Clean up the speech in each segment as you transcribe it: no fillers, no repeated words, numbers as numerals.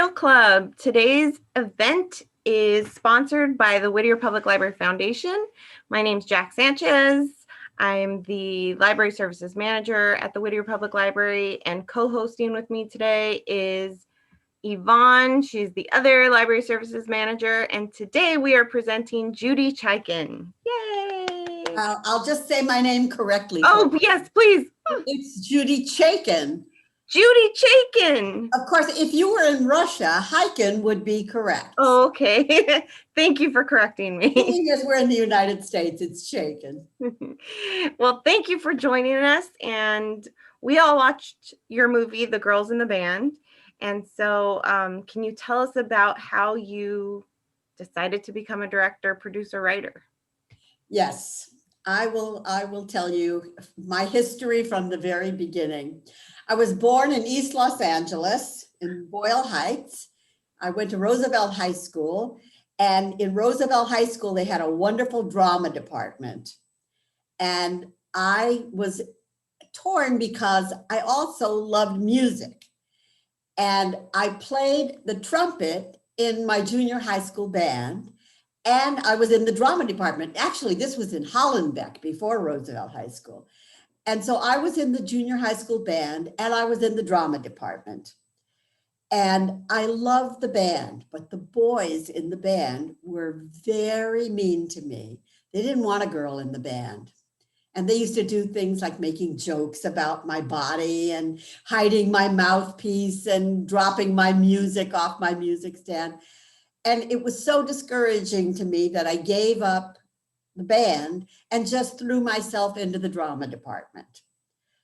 Whale Club. Today's event is sponsored by the Whittier Public Library Foundation. My name's Jack Sanchez. I'm the Library Services Manager at the Whittier Public Library, and co-hosting with me today is Yvonne. She's the other Library Services Manager, and today we are presenting Judy Chaikin. Yay! I'll just say my name correctly. Oh, yes, please. It's Judy Chaikin. Judy Chaikin. Of course, if you were in Russia, Chaikin would be correct. Oh, okay. Thank you for correcting me. Because we're in the United States, it's Chaikin. Well, thank you for joining us. And we all watched your movie, The Girls in the Band. And so can you tell us about how you decided to become a director, producer, writer? Yes, I will tell you my history from the very beginning. I was born in East Los Angeles in Boyle Heights. I went to Roosevelt High School, and in Roosevelt High School, they had a wonderful drama department. And I was torn because I also loved music. And I played the trumpet in my junior high school band, and I was in the drama department. Actually, this was in Hollenbeck before Roosevelt High School. And so I was in the junior high school band, and I was in the drama department. And I loved the band, but the boys in the band were very mean to me. They didn't want a girl in the band. And they used to do things like making jokes about my body and hiding my mouthpiece and dropping my music off my music stand. And it was so discouraging to me that I gave up the band and just threw myself into the drama department.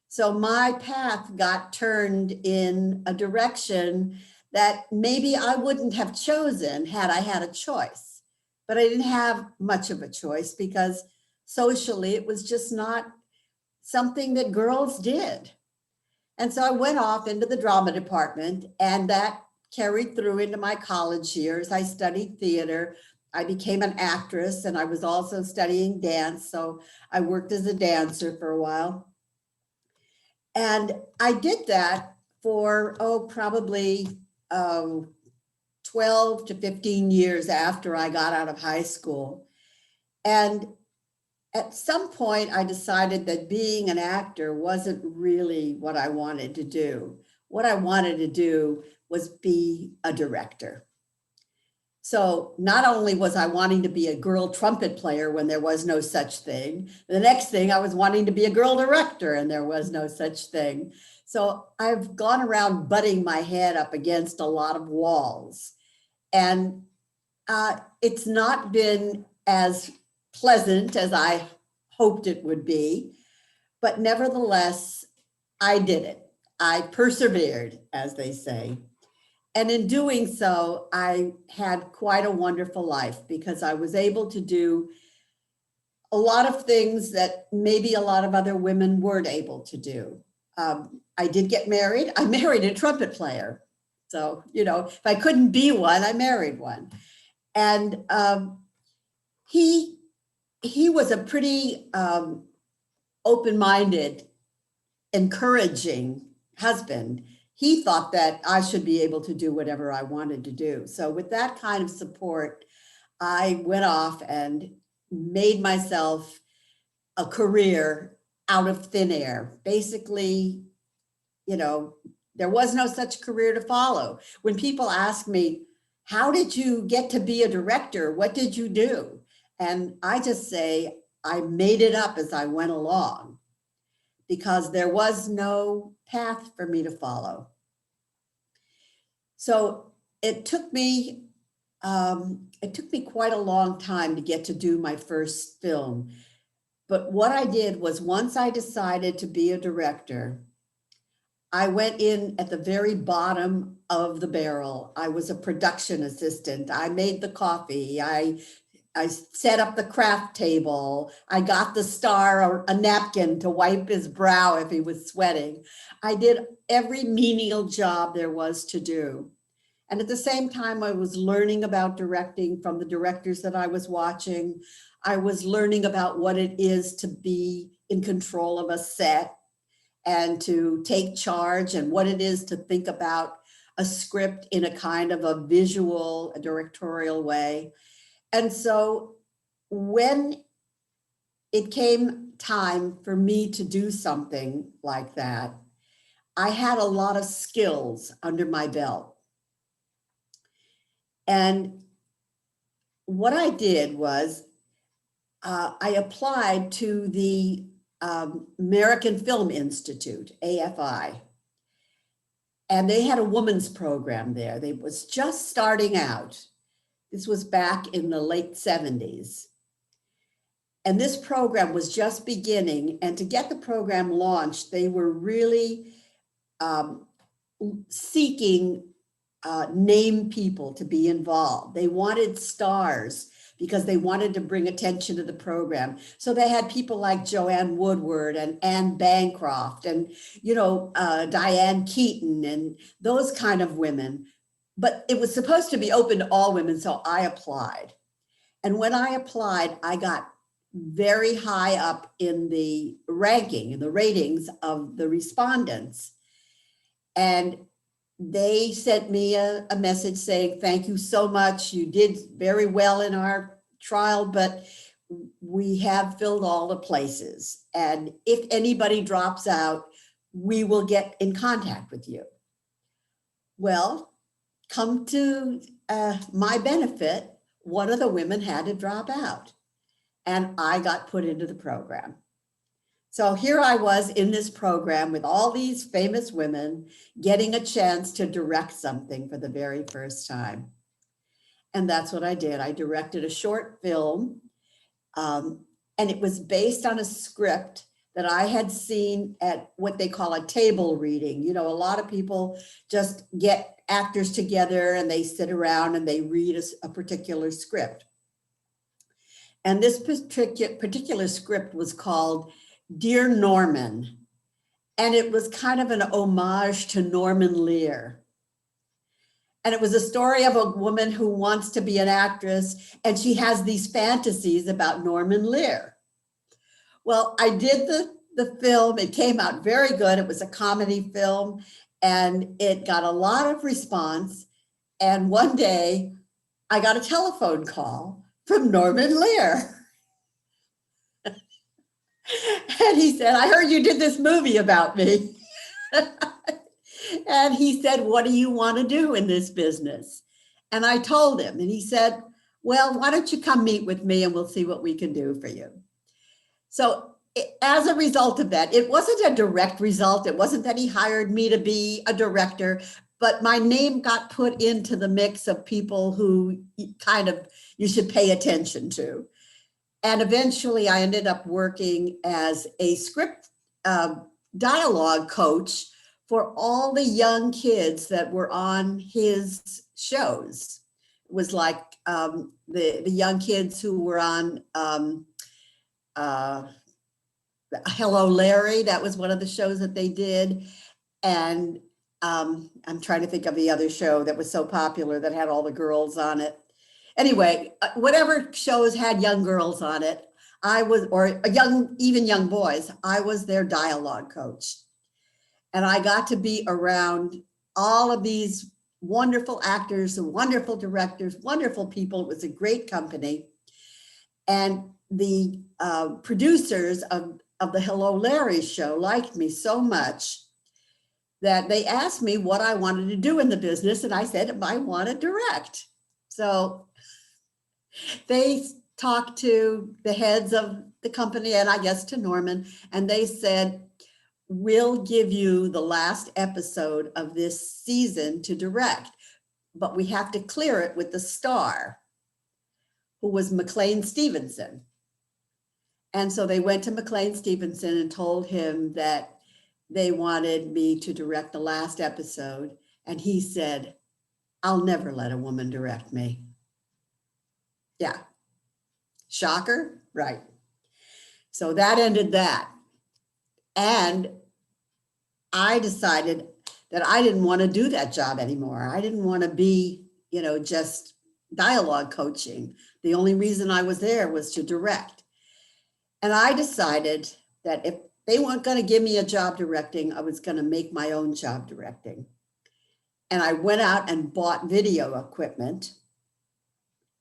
So my path got turned in a direction that maybe I wouldn't have chosen had I had a choice. But I didn't have much of a choice because socially it was just not something that girls did. And so I went off into the drama department, and that carried through into my college years. I studied theater. I became an actress, and I was also studying dance. So I worked as a dancer for a while. And I did that for, probably 12 to 15 years after I got out of high school. And at some point, I decided that being an actor wasn't really what I wanted to do. What I wanted to do was be a director. So not only was I wanting to be a girl trumpet player when there was no such thing, the next thing I was wanting to be a girl director, and there was no such thing. So I've gone around butting my head up against a lot of walls. And it's not been as pleasant as I hoped it would be, but nevertheless, I did it. I persevered, as they say. And in doing so, I had quite a wonderful life because I was able to do a lot of things that maybe a lot of other women weren't able to do. I did get married. I married a trumpet player. So, if I couldn't be one, I married one. And he was a pretty open-minded, encouraging husband. He thought that I should be able to do whatever I wanted to do. So with that kind of support, I went off and made myself a career out of thin air. Basically, there was no such career to follow. When people ask me, how did you get to be a director? What did you do? And I just say, I made it up as I went along, because there was no path for me to follow. So it took me quite a long time to get to do my first film. But what I did was, once I decided to be a director, I went in at the very bottom of the barrel. I was a production assistant. I made the coffee. I set up the craft table. I got the star a napkin to wipe his brow if he was sweating. I did every menial job there was to do. And at the same time, I was learning about directing from the directors that I was watching. I was learning about what it is to be in control of a set and to take charge, and what it is to think about a script in a kind of a visual, a directorial way. And so when it came time for me to do something like that, I had a lot of skills under my belt. And what I did was I applied to the American Film Institute, AFI, and they had a women's program there. They was just starting out. This was back in the late 70s. And this program was just beginning. And to get the program launched, they were really seeking name people to be involved. They wanted stars because they wanted to bring attention to the program. So they had people like Joanne Woodward and Anne Bancroft and, Diane Keaton and those kind of women. But it was supposed to be open to all women, so I applied. And when I applied, I got very high up in the ranking, in the ratings of the respondents. And they sent me a message saying, thank you so much. You did very well in our trial, but we have filled all the places. And if anybody drops out, we will get in contact with you. Well, come to my benefit, one of the women had to drop out and I got put into the program. So here I was in this program with all these famous women getting a chance to direct something for the very first time. And that's what I did. I directed a short film, and it was based on a script that I had seen at what they call a table reading. A lot of people just get actors together and they sit around and they read a particular script. And this particular script was called Dear Norman, and it was kind of an homage to Norman Lear. And it was a story of a woman who wants to be an actress, and she has these fantasies about Norman Lear. Well, I did the film. It came out very good. It was a comedy film, and it got a lot of response. And one day, I got a telephone call from Norman Lear. And he said, I heard you did this movie about me. And he said, what do you want to do in this business? And I told him, and he said, well, why don't you come meet with me and we'll see what we can do for you. So as a result of that, it wasn't a direct result. It wasn't that he hired me to be a director, but my name got put into the mix of people who you should pay attention to. And eventually I ended up working as a script dialogue coach for all the young kids that were on his shows. It was like the young kids who were on Hello, Larry. That was one of the shows that they did. And I'm trying to think of the other show that was so popular that had all the girls on it. Anyway, whatever shows had young girls on it, even young boys, I was their dialogue coach. And I got to be around all of these wonderful actors and wonderful directors, wonderful people. It was a great company. And the producers of the Hello, Larry show liked me so much that they asked me what I wanted to do in the business. And I said, I want to direct. So they talked to the heads of the company and I guess to Norman, and they said, we'll give you the last episode of this season to direct, but we have to clear it with the star, who was McLean Stevenson. And so they went to McLean Stevenson and told him that they wanted me to direct the last episode. And he said, I'll never let a woman direct me. Yeah. Shocker, right? So that ended that. And I decided that I didn't want to do that job anymore. I didn't want to be, just dialogue coaching. The only reason I was there was to direct. And I decided that if they weren't going to give me a job directing, I was going to make my own job directing. And I went out and bought video equipment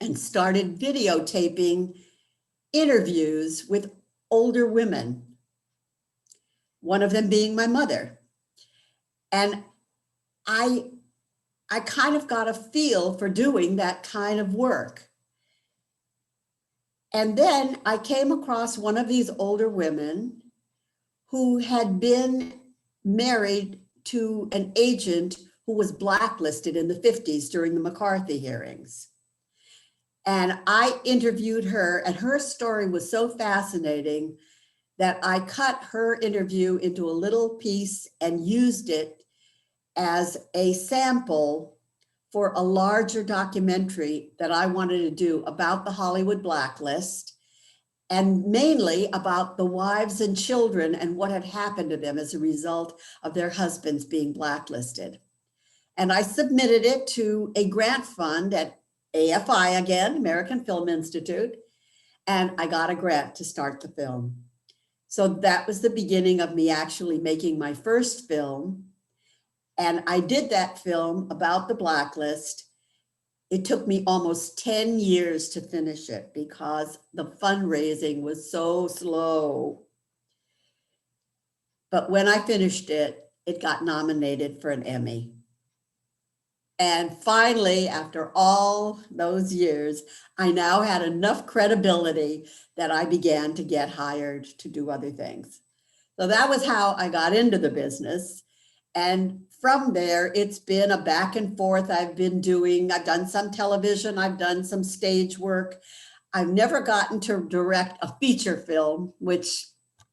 and started videotaping interviews with older women, one of them being my mother. And I kind of got a feel for doing that kind of work. And then I came across one of these older women who had been married to an agent who was blacklisted in the 50s during the McCarthy hearings. And I interviewed her, and her story was so fascinating that I cut her interview into a little piece and used it as a sample for a larger documentary that I wanted to do about the Hollywood blacklist, and mainly about the wives and children and what had happened to them as a result of their husbands being blacklisted. And I submitted it to a grant fund at AFI again, American Film Institute, and I got a grant to start the film. So that was the beginning of me actually making my first film. And I did that film about the blacklist. It took me almost 10 years to finish it because the fundraising was so slow. But when I finished it, it got nominated for an Emmy. And finally, after all those years, I now had enough credibility that I began to get hired to do other things. So that was how I got into the business. And from there, it's been a back and forth. I've done some television, I've done some stage work. I've never gotten to direct a feature film, which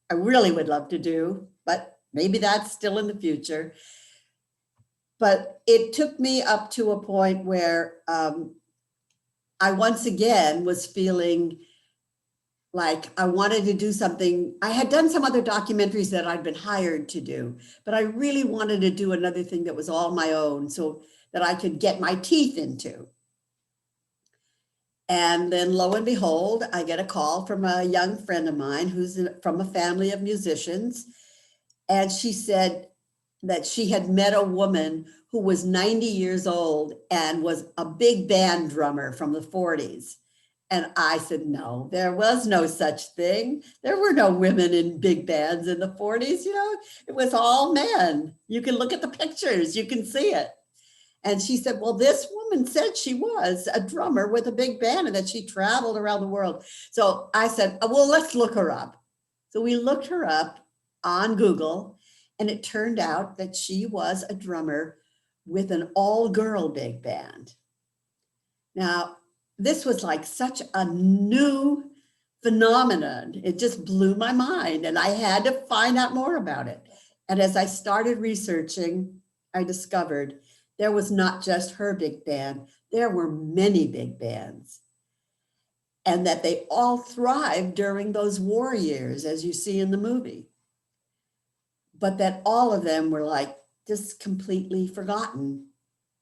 I really would love to do, but maybe that's still in the future. But it took me up to a point where I once again was feeling like I wanted to do something. I had done some other documentaries that I'd been hired to do, but I really wanted to do another thing that was all my own so that I could get my teeth into. And then lo and behold, I get a call from a young friend of mine who's from a family of musicians. And she said that she had met a woman who was 90 years old and was a big band drummer from the 40s. And I said, no, there was no such thing. There were no women in big bands in the 40s. It was all men. You can look at the pictures, you can see it. And she said, well, this woman said she was a drummer with a big band and that she traveled around the world. So I said, well, let's look her up. So we looked her up on Google, and it turned out that she was a drummer with an all-girl big band. Now, this was like such a new phenomenon. It just blew my mind, and I had to find out more about it. And as I started researching, I discovered there was not just her big band, there were many big bands, and that they all thrived during those war years, as you see in the movie. But that all of them were like just completely forgotten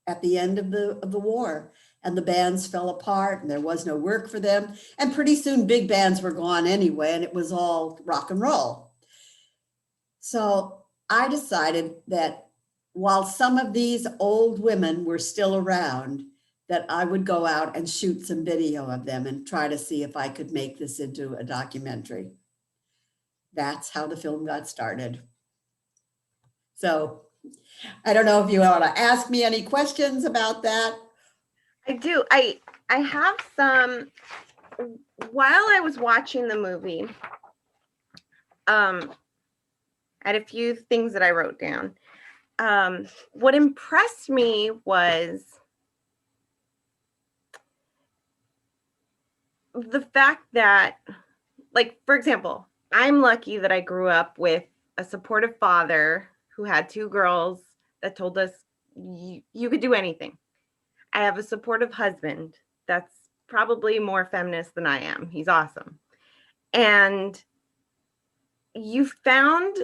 at the end of the war. And the bands fell apart and there was no work for them. And pretty soon big bands were gone anyway, and it was all rock and roll. So I decided that while some of these old women were still around, that I would go out and shoot some video of them and try to see if I could make this into a documentary. That's how the film got started. So I don't know if you want to ask me any questions about that. I do. I have some. While I was watching the movie, I had a few things that I wrote down. What impressed me was the fact that, like, for example, I'm lucky that I grew up with a supportive father who had two girls that told us you could do anything. I have a supportive husband that's probably more feminist than I am. He's awesome. And you found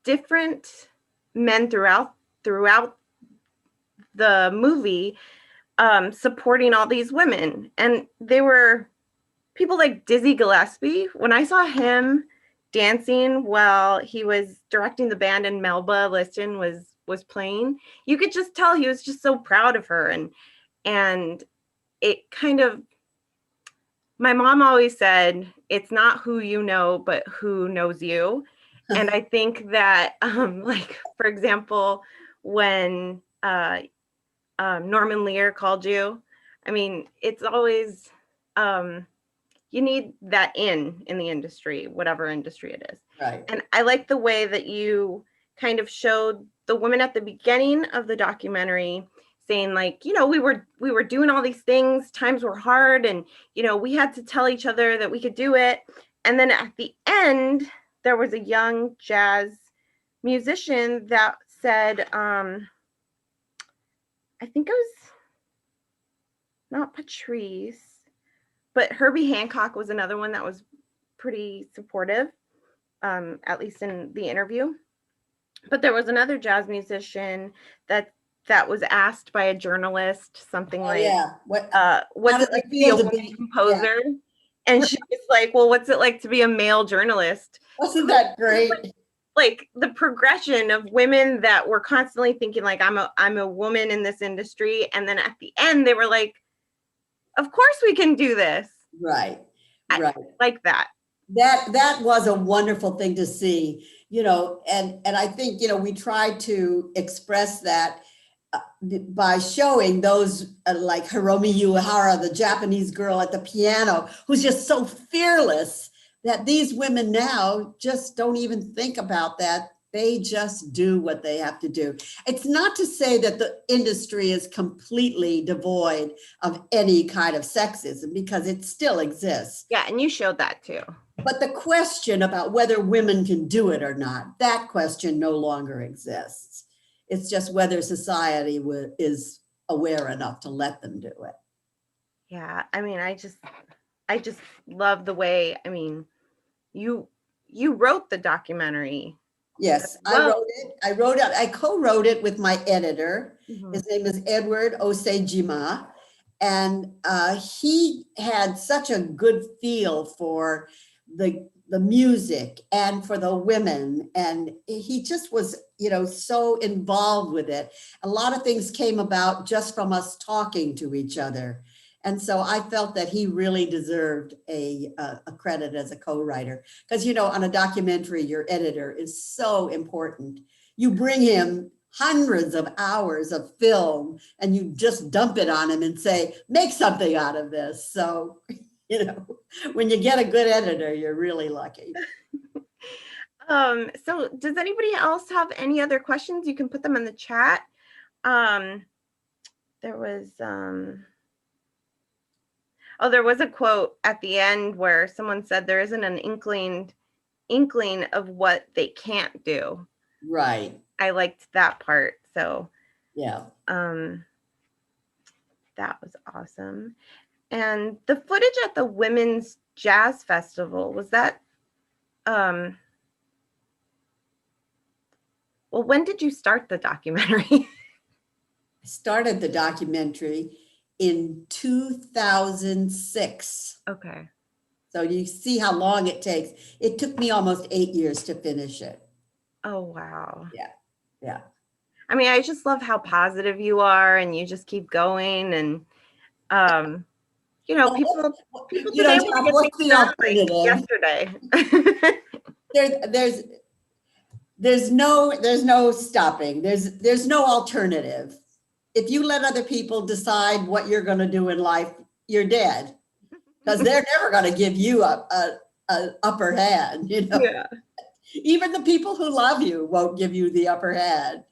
different men throughout the movie supporting all these women. And they were people like Dizzy Gillespie. When I saw him dancing while he was directing the band and Melba Liston was was playing, you could just tell he was just so proud of her. And it kind of, my mom always said, it's not who you know, but who knows you. And I think that, like, for example, when Norman Lear called you, I mean, it's always, you need that in the industry, whatever industry it is. Right. And I like the way that you kind of showed the women at the beginning of the documentary saying, like, you know, we were doing all these things, times were hard, and, you know, we had to tell each other that we could do it. And then at the end, there was a young jazz musician that said, I think it was not Patrice, but Herbie Hancock was another one that was pretty supportive, at least in the interview. But there was another jazz musician that was asked by a journalist something like, yeah. what's it like to be a woman composer? Yeah. And she was like, well, what's it like to be a male journalist? Wasn't that great? Like the progression of women that were constantly thinking, like, I'm a woman in this industry. And then at the end, they were like, of course we can do this. Right. I like that. That was a wonderful thing to see, you know, and I think, you know, we tried to express that by showing those like Hiromi Uehara, the Japanese girl at the piano, who's just so fearless that these women now just don't even think about that. They just do what they have to do. It's not to say that the industry is completely devoid of any kind of sexism, because it still exists. Yeah, and you showed that too. But the question about whether women can do it or not, that question no longer exists. It's just whether society is aware enough to let them do it. Yeah, I mean, I just love the way, I mean, you wrote the documentary. Yes, well, I wrote it. I co-wrote it with my editor. Mm-hmm. His name is Edward Osejima. And he had such a good feel for the music and for the women. And he just was, you know, so involved with it. A lot of things came about just from us talking to each other. And so I felt that he really deserved a credit as a co-writer, because, you know, on a documentary, your editor is so important. You bring him hundreds of hours of film and you just dump it on him and say, make something out of this. So, you know, when you get a good editor, you're really lucky. So does anybody else have any other questions? You can put them in the chat. There was, there was a quote at the end where someone said there isn't an inkling of what they can't do. Right. I liked that part. So yeah. That was awesome. And the footage at the Women's Jazz Festival, was that well, when did you start the documentary? I started the documentary in 2006. Okay. So you see how long it takes. It took me almost 8 years to finish it. Oh, wow. Yeah. Yeah. I mean, I just love how positive you are, and you just keep going. And, you know, people you know, what's the alternative? Yesterday. There's no stopping. There's no alternative. If you let other people decide what you're going to do in life, you're dead, because they're never going to give you a upper hand. You know, yeah. Even the people who love you won't give you the upper hand.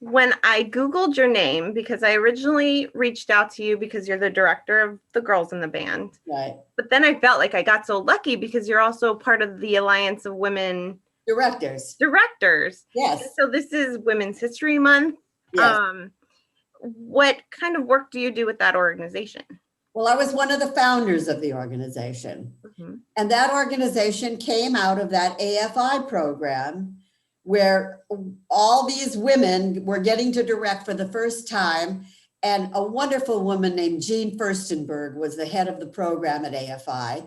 When I Googled your name, because I originally reached out to you because you're the director of the girls in the band. Right. But then I felt like I got so lucky because you're also part of the Alliance of Women Directors. Yes. So this is Women's History Month. Yes. What kind of work do you do with that organization? Well, I was one of the founders of the organization. Mm-hmm. And that organization came out of that AFI program, where all these women were getting to direct for the first time. And a wonderful woman named Jean Furstenberg was the head of the program at AFI.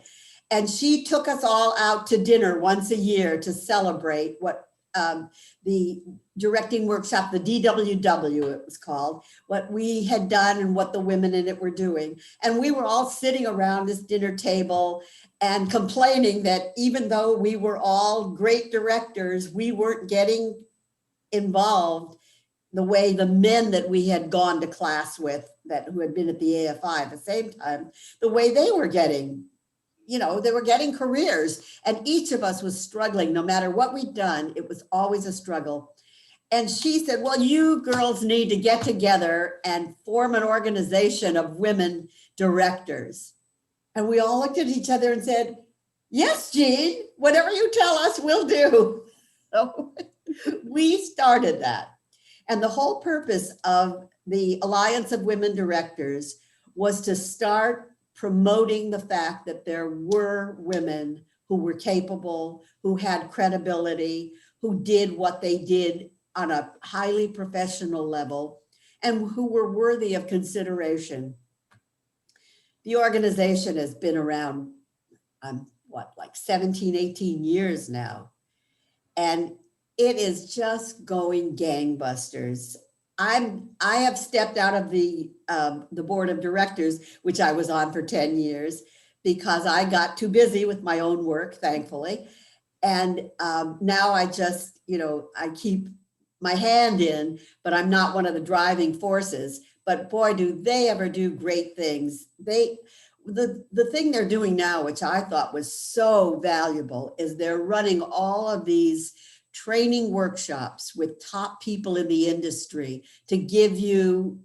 And she took us all out to dinner once a year to celebrate what the directing workshop, the DWW it was called, what we had done and what the women in it were doing. And we were all sitting around this dinner table and complaining that even though we were all great directors, we weren't getting involved the way the men that we had gone to class with, who had been at the AFI at the same time, the way they were getting, they were getting careers, and each of us was struggling. No matter what we'd done, it was always a struggle. And she said, well, you girls need to get together and form an organization of women directors. And we all looked at each other and said, yes, Jean, whatever you tell us, we'll do. So we started that. And the whole purpose of the Alliance of Women Directors was to start promoting the fact that there were women who were capable, who had credibility, who did what they did on a highly professional level, and who were worthy of consideration. The organization has been around, like 17, 18 years now. And it is just going gangbusters. I have stepped out of the board of directors, which I was on for 10 years, because I got too busy with my own work, thankfully. And now I just, I keep my hand in, but I'm not one of the driving forces. But boy, do they ever do great things. The thing they're doing now, which I thought was so valuable, is they're running all of these training workshops with top people in the industry to give you,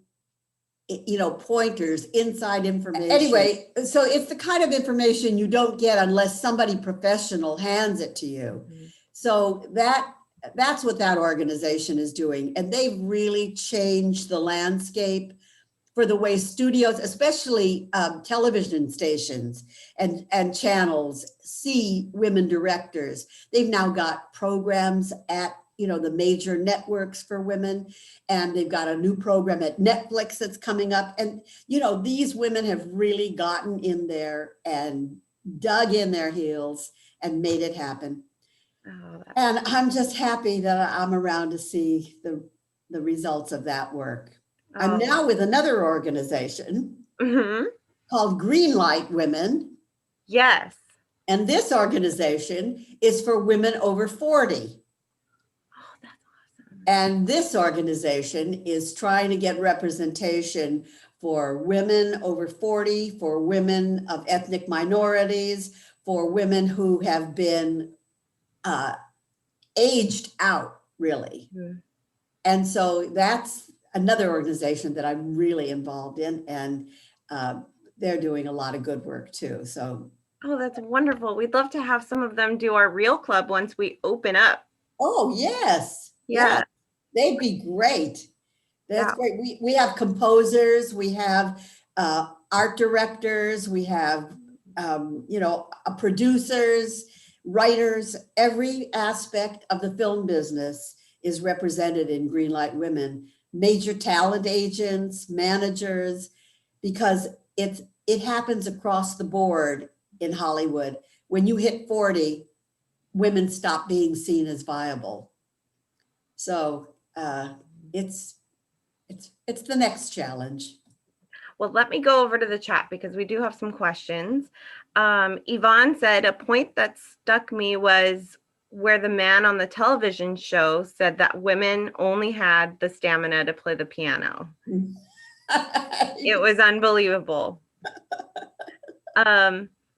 pointers, inside information. Anyway, so it's the kind of information you don't get unless somebody professional hands it to you. Mm-hmm. So that's what that organization is doing. And they've really changed the landscape for the way studios, especially television stations and channels, see women directors. They've now got programs at the major networks for women, and they've got a new program at Netflix that's coming up. And these women have really gotten in there and dug in their heels and made it happen. Oh, and I'm just happy that I'm around to see the results of that work. I'm now with another organization called Greenlight Women. Yes. And this organization is for women over 40. Oh, that's awesome. And this organization is trying to get representation for women over 40, for women of ethnic minorities, for women who have been aged out, really. Mm-hmm. And so that's another organization that I'm really involved in, and they're doing a lot of good work too. So, oh, that's wonderful. We'd love to have some of them do our Real Club once we open up. Oh, yes. Yeah. They'd be great. That's great. We have composers, we have art directors, we have, producers, writers. Every aspect of the film business is represented in Greenlight Women. Major talent agents, managers, because it happens across the board in Hollywood. When you hit 40, women stop being seen as viable. So it's the next challenge. Well, let me go over to the chat because we do have some questions. Yvonne said a point that stuck me was where the man on the television show said that women only had the stamina to play the piano. It was unbelievable.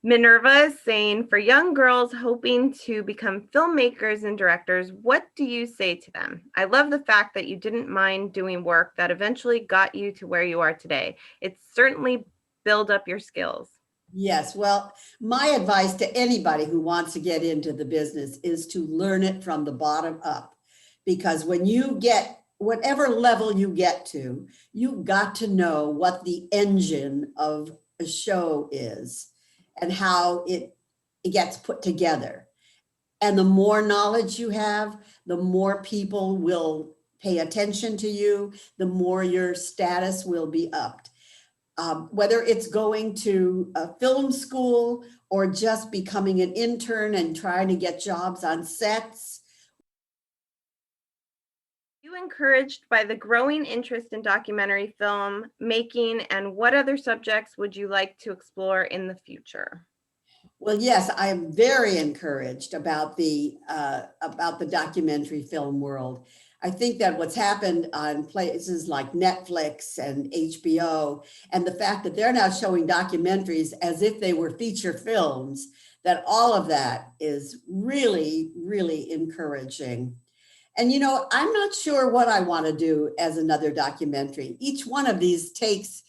Minerva is saying, for young girls hoping to become filmmakers and directors, what do you say to them? I love the fact that you didn't mind doing work that eventually got you to where you are today. It's certainly build up your skills. Yes, well, my advice to anybody who wants to get into the business is to learn it from the bottom up. Because when you get whatever level you get to, you've got to know what the engine of a show is and how it gets put together. And the more knowledge you have, the more people will pay attention to you, the more your status will be upped. Whether it's going to a film school or just becoming an intern and trying to get jobs on sets, You encouraged by the growing interest in documentary film making, and what other subjects would you like to explore in the future? Well, yes, I am very encouraged about the documentary film world. I think that what's happened on places like Netflix and HBO, and the fact that they're now showing documentaries as if they were feature films, that all of that is really, really encouraging. And I'm not sure what I want to do as another documentary. Each one of these takes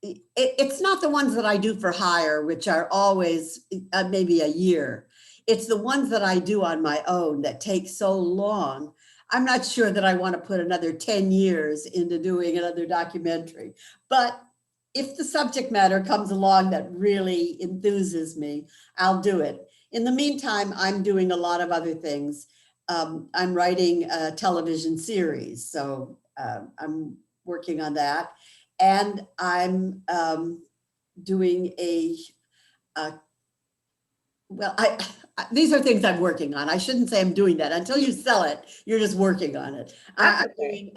it's not the ones that I do for hire, which are always maybe a year. It's the ones that I do on my own that take so long. I'm not sure that I want to put another 10 years into doing another documentary. But if the subject matter comes along that really enthuses me, I'll do it. In the meantime, I'm doing a lot of other things. I'm writing a television series, so I'm working on that. And I'm doing these are things I'm working on. I shouldn't say I'm doing that. Until you sell it, you're just working on it. I'm doing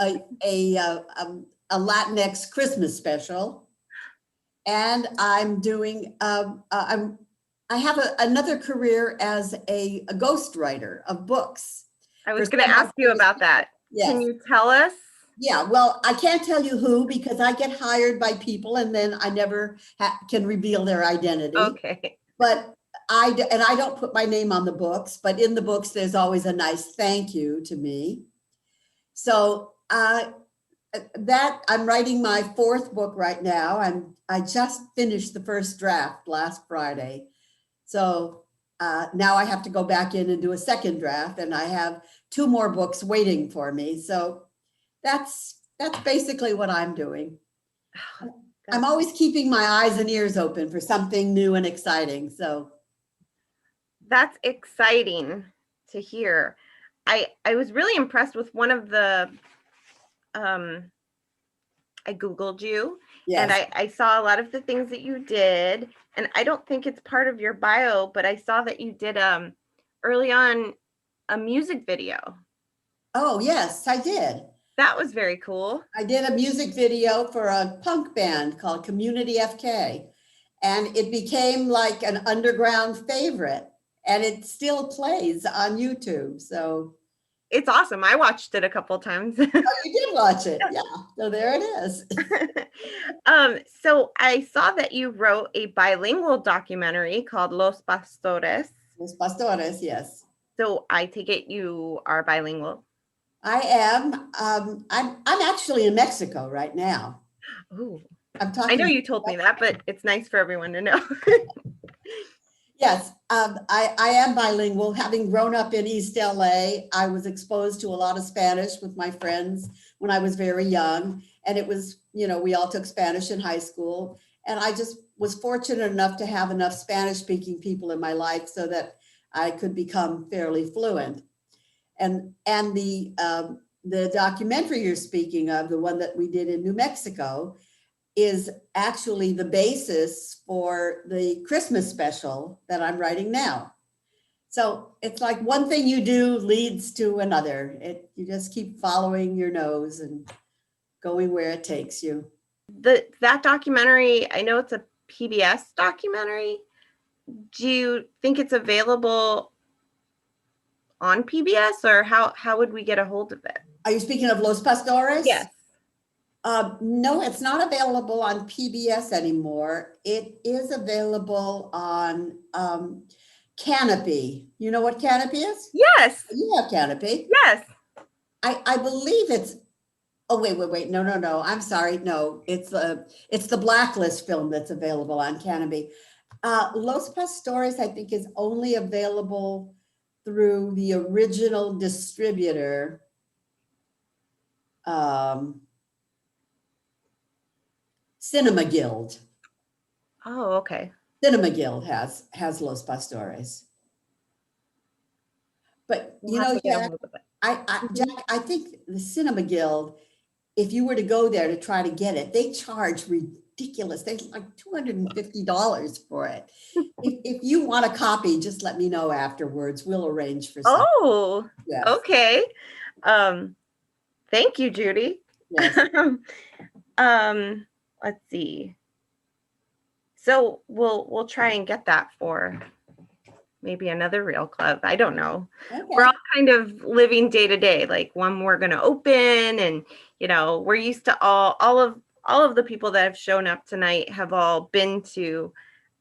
a Latinx Christmas special, and I'm doing I have another career as a ghostwriter of books. I was going to ask you about that. Yes. Can you tell us? Yeah, well, I can't tell you who, because I get hired by people and then I never can reveal their identity. Okay. But I don't put my name on the books, but in the books, there's always a nice thank you to me. So that I'm writing my fourth book right now. I just finished the first draft last Friday. So now I have to go back in and do a second draft, and I have 2 more books waiting for me. So that's basically what I'm doing. I'm always keeping my eyes and ears open for something new and exciting. So that's exciting to hear. I was really impressed with one of the I Googled you. Yes. And I saw a lot of the things that you did, and I don't think it's part of your bio, but I saw that you did early on a music video. Oh, yes, I did. That was very cool. I did a music video for a punk band called Community FK, and it became like an underground favorite, and it still plays on YouTube. So it's awesome. I watched it a couple of times. Oh, you did watch it? Yeah. So there it is. So I saw that you wrote a bilingual documentary called Los Pastores. Los Pastores, yes. So I take it you are bilingual. I am. I'm actually in Mexico right now. Ooh. I know you told me that, but it's nice for everyone to know. Yes, I am bilingual. Having grown up in East LA, I was exposed to a lot of Spanish with my friends when I was very young. And it was, we all took Spanish in high school. And I just was fortunate enough to have enough Spanish speaking people in my life so that I could become fairly fluent. And the documentary you're speaking of, the one that we did in New Mexico, is actually the basis for the Christmas special that I'm writing now. So it's like one thing you do leads to another. You just keep following your nose and going where it takes you. That documentary, I know it's a PBS documentary. Do you think it's available on PBS, or how would we get a hold of it? Are you speaking of Los Pastores? Yes. No, it's not available on PBS anymore. It is available on KANOPY. You know what KANOPY is? Yes. You have KANOPY. Yes. I believe it's, oh, wait. No. I'm sorry. No, it's the Blacklist film that's available on KANOPY. Los Pastores, I think, is only available through the original distributor. Cinema Guild. Oh, okay. Cinema Guild has Los Pastores. But Jack, I think the Cinema Guild, if you were to go there to try to get it, they charge ridiculous. They like $250 for it. If you want a copy, just let me know afterwards. We'll arrange for something. Oh, yes. Okay. Thank you, Judy. Yes. Let's see. So we'll try and get that for maybe another real club. I don't know. Okay. We're all kind of living day to day, like when we're going to open, and we're used to all of the people that have shown up tonight have all been to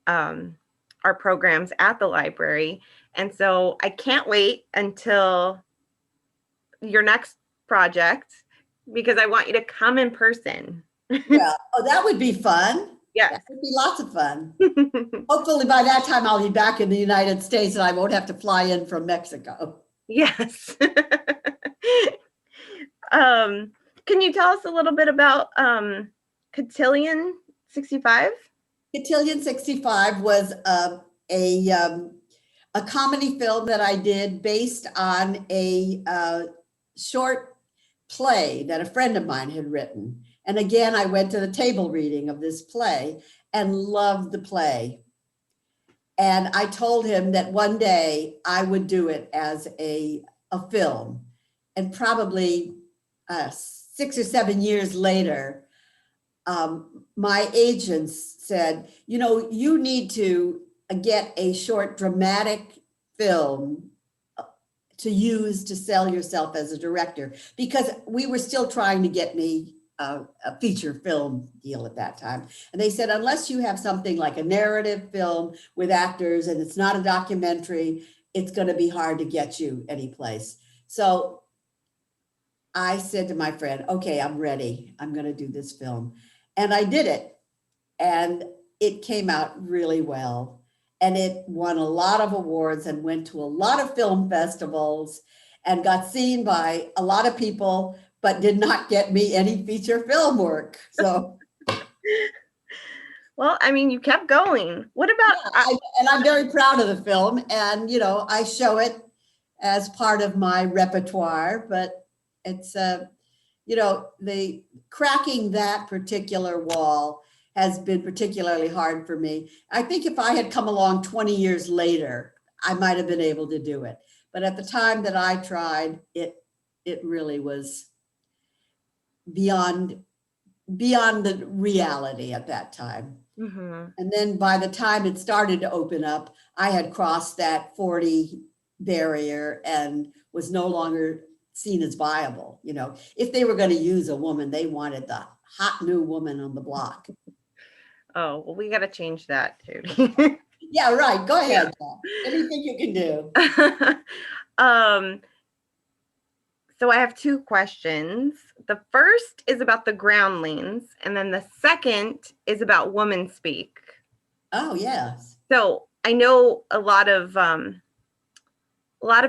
our programs at the library. And so I can't wait until your next project because I want you to come in person. Well, that would be fun. Yes. That would be lots of fun. Hopefully by that time I'll be back in the United States and I won't have to fly in from Mexico. Yes. Can you tell us a little bit about Cotillion 65? Cotillion 65 was a comedy film that I did based on a short play that a friend of mine had written. And again, I went to the table reading of this play and loved the play. And I told him that one day I would do it as a film. And probably 6 or 7 years later, my agents said, you need to get a short dramatic film to use to sell yourself as a director, because we were still trying to get me a feature film deal at that time. And they said, unless you have something like a narrative film with actors and it's not a documentary, it's going to be hard to get you anyplace. So I said to my friend, okay, I'm ready. I'm going to do this film. And I did it. And it came out really well. And it won a lot of awards and went to a lot of film festivals and got seen by a lot of people, but did not get me any feature film work. So, well, I mean, you kept going. What about? And I'm very proud of the film, and I show it as part of my repertoire. But it's the cracking that particular wall has been particularly hard for me. I think if I had come along 20 years later, I might have been able to do it. But at the time that I tried, it really was beyond the reality at that time. Mm-hmm. And then by the time it started to open up, I had crossed that 40 barrier and was no longer seen as viable. If they were going to use a woman, they wanted the hot new woman on the block. Oh, well, we got to change that, Judy. Yeah, right. Go ahead. Yeah. Anything you can do. So I have two questions. The first is about the groundlings, and then the second is about woman speak. Oh, yes. So I know a lot of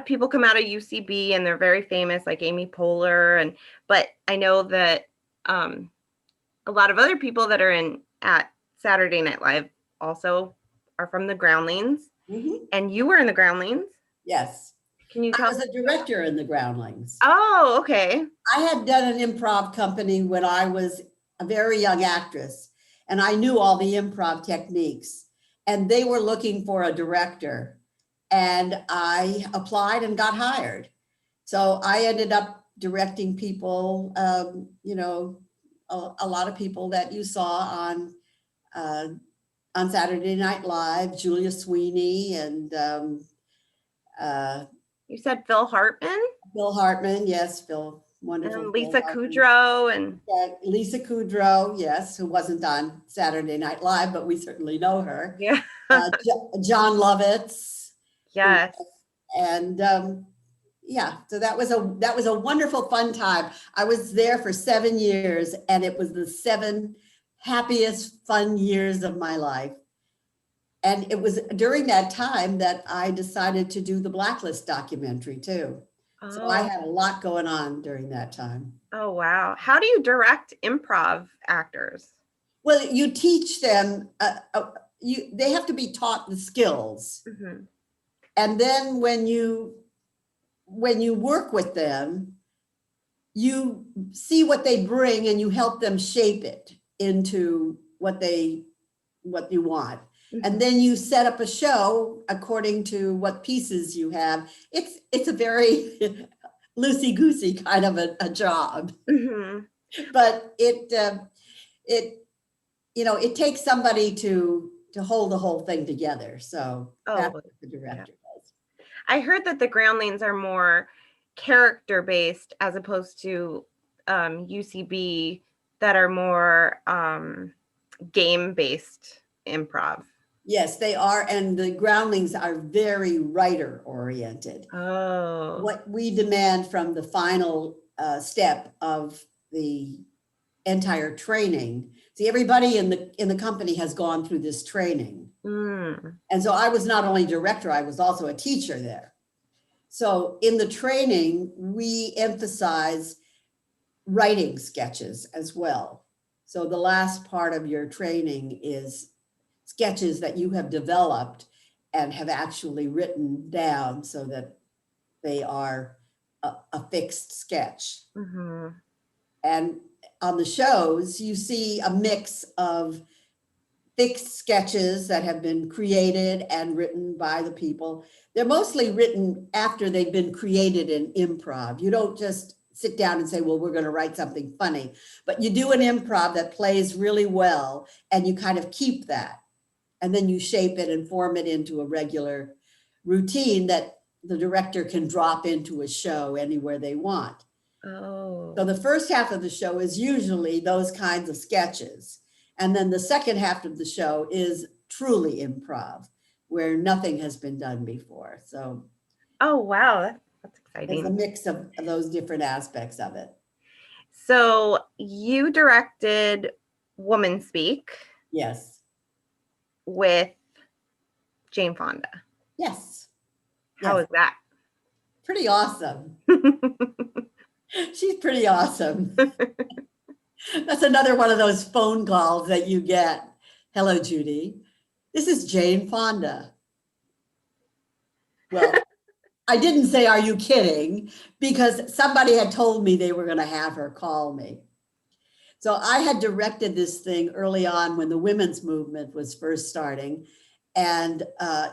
people come out of UCB and they're very famous, like Amy Poehler, but I know that a lot of other people that are at Saturday Night Live also are from the groundlings. Mm-hmm. And you were in the groundlings? Yes. Can you tell? I was a director in the groundlings. Oh, okay. I had done an improv company when I was a very young actress, and I knew all the improv techniques, and they were looking for a director, and I applied and got hired. So I ended up directing people, a lot of people that you saw on Saturday Night Live, Julia Sweeney, and you said Phil Hartman? Phil Hartman, yes, Phil, wonderful. And Lisa Kudrow and Lisa Kudrow, yes, who wasn't on Saturday Night Live, but we certainly know her. Yeah. John Lovitz. Yes. And so that was a wonderful, fun time. I was there for 7 years, and it was the 7 happiest, fun years of my life. And it was during that time that I decided to do the Blacklist documentary too. Oh. So I had a lot going on during that time. Oh, wow. How do you direct improv actors? Well, you teach them, they have to be taught the skills. Mm-hmm. And then when you work with them, you see what they bring and you help them shape it into what you want. Mm-hmm. And then you set up a show according to what pieces you have. It's a very loosey-goosey kind of a job. Mhm. But it takes somebody to hold the whole thing together. So that's Oh, what the yeah. director does. I heard that the Groundlings are more character based as opposed to UCB that are more game based improv. Yes, they are. And the Groundlings are very writer oriented. Oh. What we demand from the final step of the entire training. See, everybody in the company has gone through this training. Mm. And so I was not only director, I was also a teacher there. So in the training, we emphasize writing sketches as well. So the last part of your training is sketches that you have developed and have actually written down so that they are a fixed sketch. Mm-hmm. And on the shows, you see a mix of fixed sketches that have been created and written by the people. They're mostly written after they've been created in improv. You don't just sit down and say, well, we're going to write something funny, but you do an improv that plays really well and you kind of keep that. And then you shape it and form it into a regular routine that the director can drop into a show anywhere they want. Oh. So the first half of the show is usually those kinds of sketches. And then the second half of the show is truly improv, where nothing has been done before. So Oh, wow. That's there's a exciting. mix of those different aspects of it. So you directed Woman Speak Yes. with Jane Fonda. Yes. How was that? Pretty awesome. She's pretty awesome. That's another one of those phone calls that you get. Hello, Judy. This is Jane Fonda. Well, I didn't say, are you kidding? Because somebody had told me they were going to have her call me. So I had directed this thing early on when the women's movement was first starting. And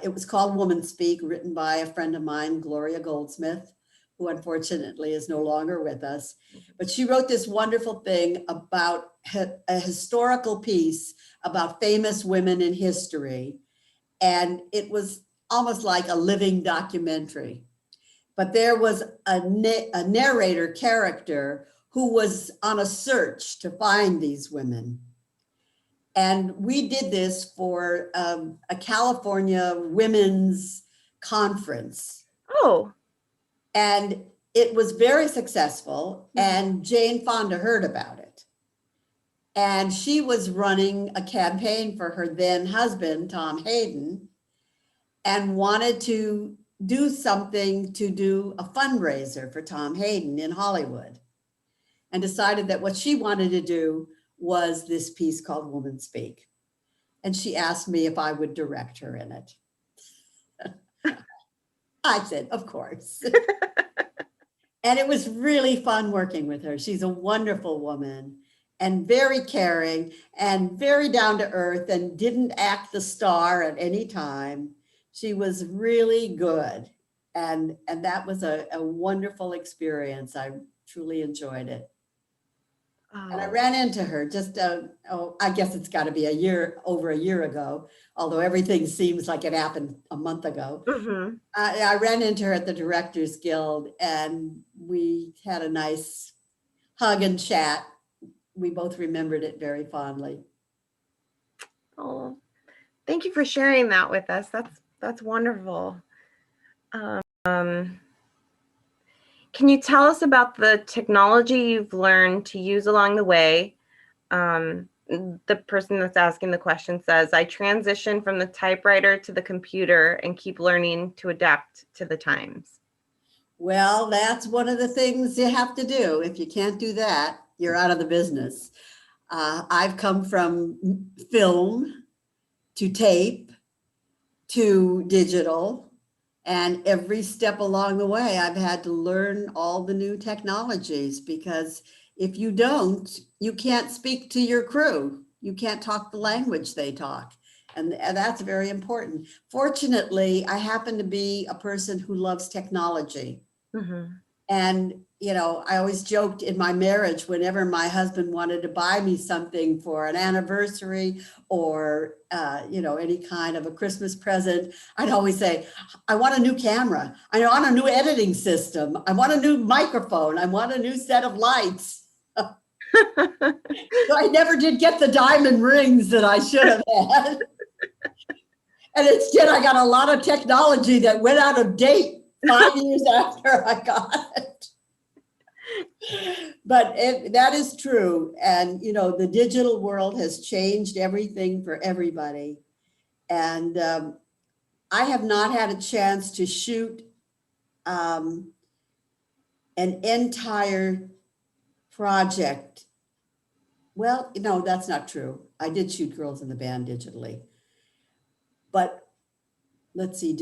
it was called Woman Speak, written by a friend of mine, Gloria Goldsmith, who unfortunately is no longer with us. But she wrote this wonderful thing about a historical piece about famous women in history. And it was almost like a living documentary. But there was a narrator character who was on a search to find these women. And we did this for a California women's conference. Oh. And it was very successful. And Jane Fonda heard about it. And she was running a campaign for her then husband, Tom Hayden, and wanted to do something to do a fundraiser for Tom Hayden in Hollywood, and decided that what she wanted to do was this piece called Woman Speak. And she asked me if I would direct her in it. I said, of course. And it was really fun working with her. She's a wonderful woman and very caring and very down to earth and didn't act the star at any time. She was really good. And that was a wonderful experience. I truly enjoyed it. Oh. And I ran into her just, I guess it's got to be over a year ago, although everything seems like it happened a month ago. Mm-hmm. I ran into her at the Directors Guild and we had a nice hug and chat. We both remembered it very fondly. Oh, thank you for sharing that with us. That's wonderful. Can you tell us about the technology you've learned to use along the way? The person that's asking the question says, I transitioned from the typewriter to the computer and keep learning to adapt to the times. Well, that's one of the things you have to do. If you can't do that, you're out of the business. I've come from film to tape to digital. And every step along the way, I've had to learn all the new technologies, because if you don't, you can't speak to your crew. You can't talk the language they talk. And that's very important. Fortunately, I happen to be a person who loves technology. Mm-hmm. And, you know, I always joked in my marriage, whenever my husband wanted to buy me something for an anniversary or, you know, any kind of a Christmas present, I'd always say, I want a new camera. I want a new editing system. I want a new microphone. I want a new set of lights. So I never did get the diamond rings that I should have had. And instead, I got a lot of technology that went out of date 5 years after I got it. But that is true. And, you know, the digital world has changed everything for everybody. And I have not had a chance to shoot an entire project. Well, no, that's not true. I did shoot Girls in the Band digitally. But let's see,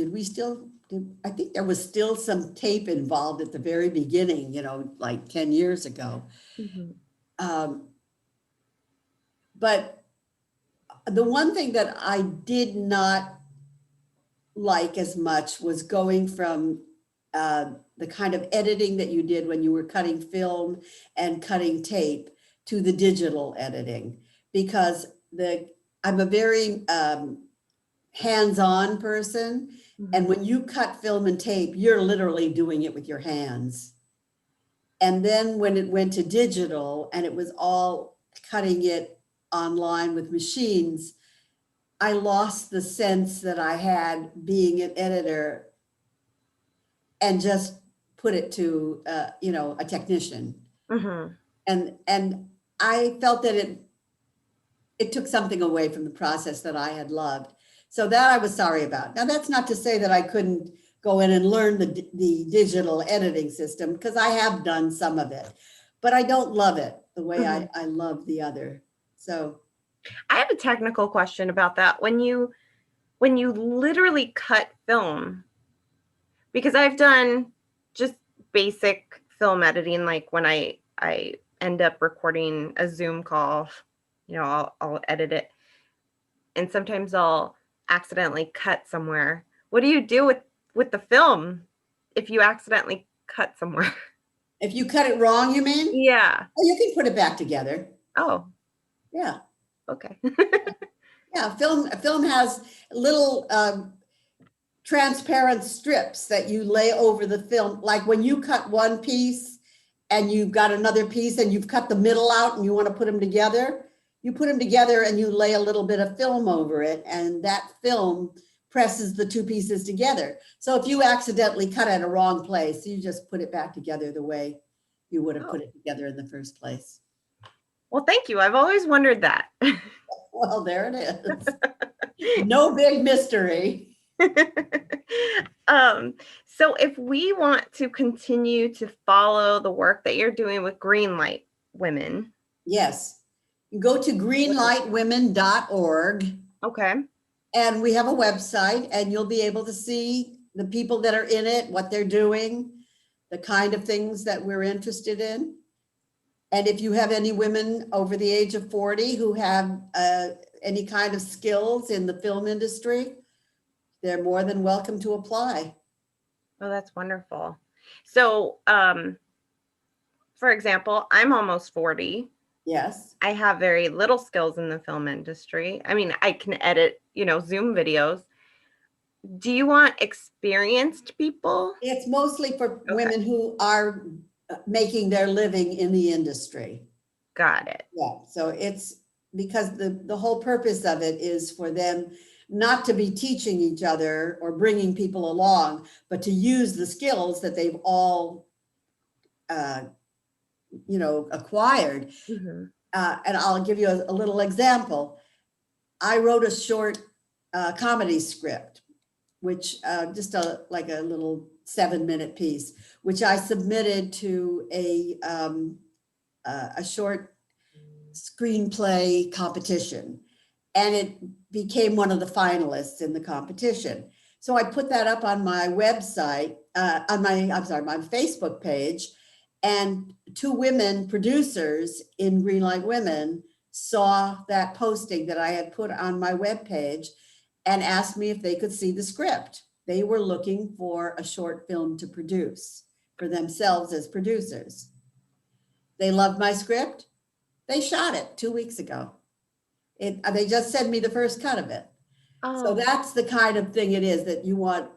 I think there was still some tape involved at the very beginning, you know, like 10 years ago. Mm-hmm. But the one thing that I did not like as much was going from the kind of editing that you did when you were cutting film and cutting tape to the digital editing, because I'm a very hands-on person. And when you cut film and tape, you're literally doing it with your hands. And then when it went to digital and it was all cutting it online with machines, I lost the sense that I had being an editor and just put it to, you know, a technician. Mm-hmm. And I felt that it took something away from the process that I had loved. So that I was sorry about. Now, that's not to say that I couldn't go in and learn the digital editing system, because I have done some of it, but I don't love it the way I love the other. So I have a technical question about that. When you literally cut film, because I've done just basic film editing, like when I end up recording a Zoom call, you know, I'll edit it, and sometimes I'll accidentally cut somewhere. What do you do with the film if you accidentally cut somewhere? if you cut it wrong, you mean? Yeah. Oh, you can put it back together. Oh, Yeah. okay. Yeah, film has little transparent strips that you lay over the film. Like when you cut one piece and you've got another piece and you've cut the middle out and you want to put them together, you put them together and you lay a little bit of film over it, and that film presses the two pieces together. So if you accidentally cut at a wrong place, you just put it back together the way you would have put it together in the first place. Well, thank you. I've always wondered that. Well, there it is. No big mystery. So if we want to continue to follow the work that you're doing with Greenlight Women. Yes. Go to greenlightwomen.org. Okay. And we have a website, and you'll be able to see the people that are in it, what they're doing, the kind of things that we're interested in. And if you have any women over the age of 40 who have any kind of skills in the film industry, they're more than welcome to apply. Oh, that's wonderful. So, for example, I'm almost 40. Yes. I have very little skills in the film industry. I mean, I can edit, you know, Zoom videos. Do you want experienced people? It's mostly for women who are making their living in the industry. Got it. Yeah, so it's because the whole purpose of it is for them not to be teaching each other or bringing people along, but to use the skills that they've all, you know, acquired. Mm-hmm. And I'll give you a little example. I wrote a short comedy script, which just like a little 7-minute piece, which I submitted to a short screenplay competition, and it became one of the finalists in the competition. So I put that up on my website, on my Facebook page, and 2 women producers in Greenlight Women saw that posting that I had put on my webpage and asked me if they could see the script. They were looking for a short film to produce for themselves as producers. They loved my script. They shot it 2 weeks ago. They just sent me the first cut of it. So that's the kind of thing it is that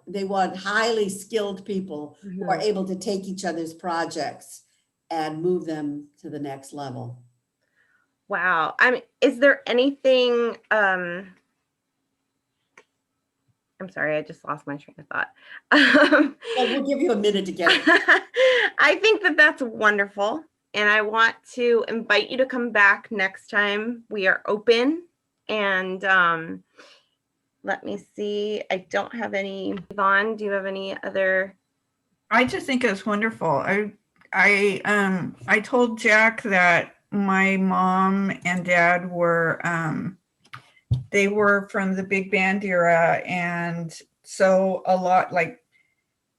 they want highly skilled people who are able to take each other's projects and move them to the next level. Wow. I mean, is there anything, I'm sorry, I just lost my train of thought. Well, we'll give you a minute to get it. I think that that's wonderful. And I want to invite you to come back next time. We are open. And let me see. I don't have any. Yvonne, do you have any other? I just think it's wonderful. I told Jack that my mom and dad were they were from the big band era, and so a lot, like,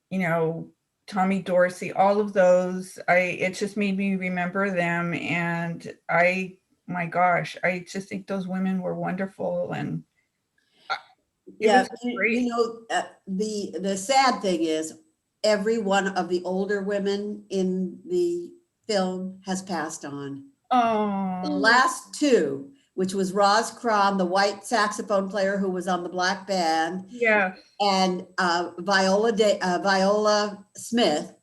you know, Tommy Dorsey, all of those, it just made me remember them. And my gosh, I just think those women were wonderful. And yeah, you know, the sad thing is every one of the older women in the film has passed on. Oh, The last two, which was Roz Cron, the white saxophone player who was on the black band, yeah, and Viola Smith,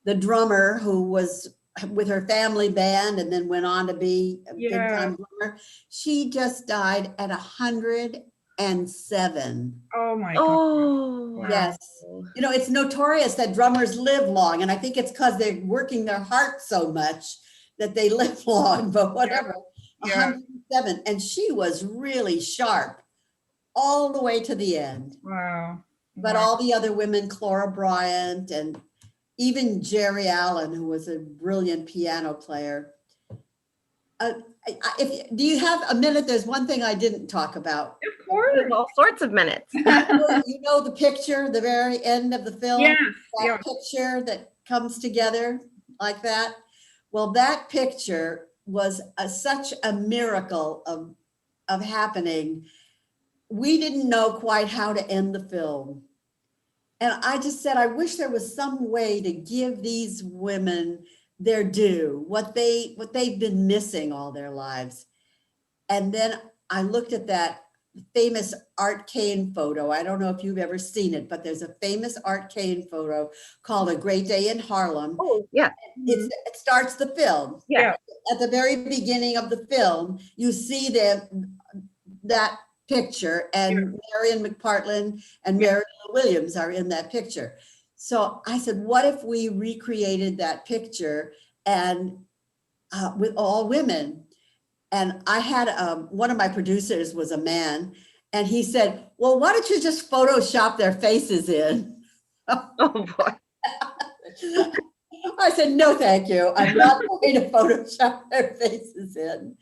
the drummer who was with her family band and then went on to be a big time drummer. She just died at 107. oh my Oh, God. Yes. You know, it's notorious that drummers live long, and I think it's because they're working their heart so much that they live long, but whatever. Yeah. 107. And she was really sharp all the way to the end. Wow. But all the other women, Clara Bryant and even Jerry Allen, who was a brilliant piano player. Do you have a minute? There's one thing I didn't talk about. Of course. There's all sorts of minutes. You know the picture, the very end of the film? Yes. That picture that comes together like that? Well, that picture was such a miracle of happening. We didn't know quite how to end the film. And I just said, I wish there was some way to give these women their due, what they've been missing all their lives. And then I looked at that famous Art Kane photo. I don't know if you've ever seen it, but there's a famous Art Kane photo called A Great Day in Harlem. Oh, yeah. It starts the film. Yeah. At the very beginning of the film, you see that picture, and Marion McPartland and Mary Lou Williams are in that picture. So I said, what if we recreated that picture and with all women? And I had one of my producers was a man, and he said, well, why don't you just Photoshop their faces in? Oh boy. I said, no, thank you. I'm not going to Photoshop their faces in.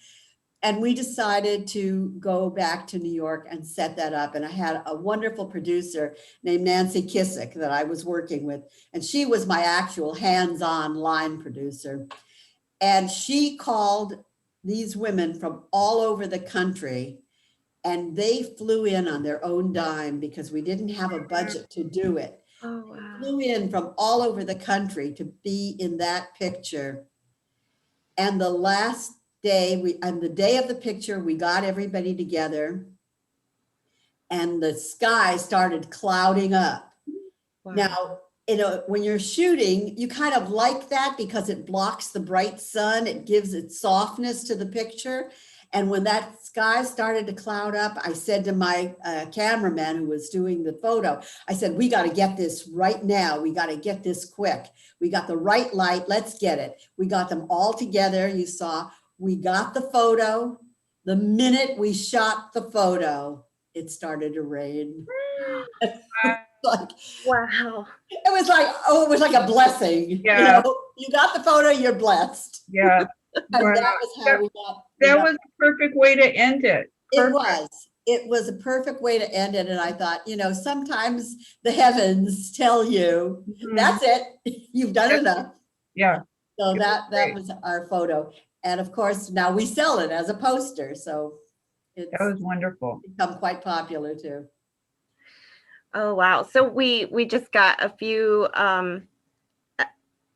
And we decided to go back to New York and set that up. And I had a wonderful producer named Nancy Kissick that I was working with. And she was my actual hands-on line producer. And she called these women from all over the country, and they flew in on their own dime because we didn't have a budget to do it. Oh, wow. They flew in from all over the country to be in that picture. And the last day, on the day of the picture, we got everybody together and the sky started clouding up. Wow. Now, you know, when you're shooting, you kind of like that because it blocks the bright sun. It gives it softness to the picture. And when that sky started to cloud up, I said to my cameraman who was doing the photo, I said, we got to get this right now. We got to get this quick. We got the right light. Let's get it. We got them all together. You saw, we got the photo. The minute we shot the photo, it started to rain. Like, Wow. it was like a blessing. Yeah. You know, you got the photo, you're blessed. Yeah. And Wow. that was how we got. That was a perfect way to end it. It was a perfect way to end it. And I thought, you know, sometimes the heavens tell you, that's it, you've done enough. Yeah. So that was our photo. And of course, now we sell it as a poster. So it's That was wonderful. become quite popular too. Oh, wow. So we just got a few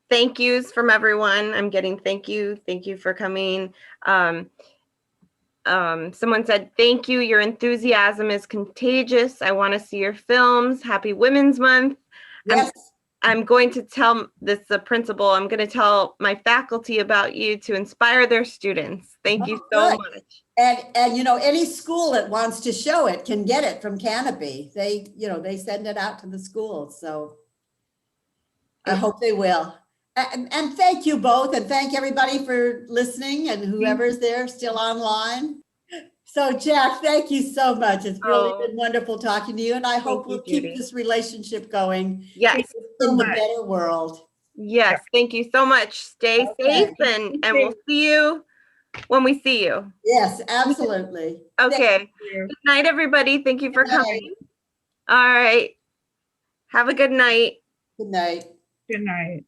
thank yous from everyone. I'm getting thank you for coming. Someone said, thank you. Your enthusiasm is contagious. I want to see your films. Happy Women's Month. Yes. I'm going to tell this, the principal, I'm going to tell my faculty about you to inspire their students. Thank you so good. much. And you know, any school that wants to show it can get it from KANOPY. They, you know, they send it out to the schools. So I hope they will. And thank you both, and thank everybody for listening, and whoever's there still online. So Jack, thank you so much. It's really been wonderful talking to you, and I hope we'll keep this relationship going. Yes. In the better world. Yes. Thank you so much. Stay safe, and we'll see you when we see you. Yes, absolutely. Okay. Good night, everybody. Thank you for coming. All right. Have a good night. Good night. Good night.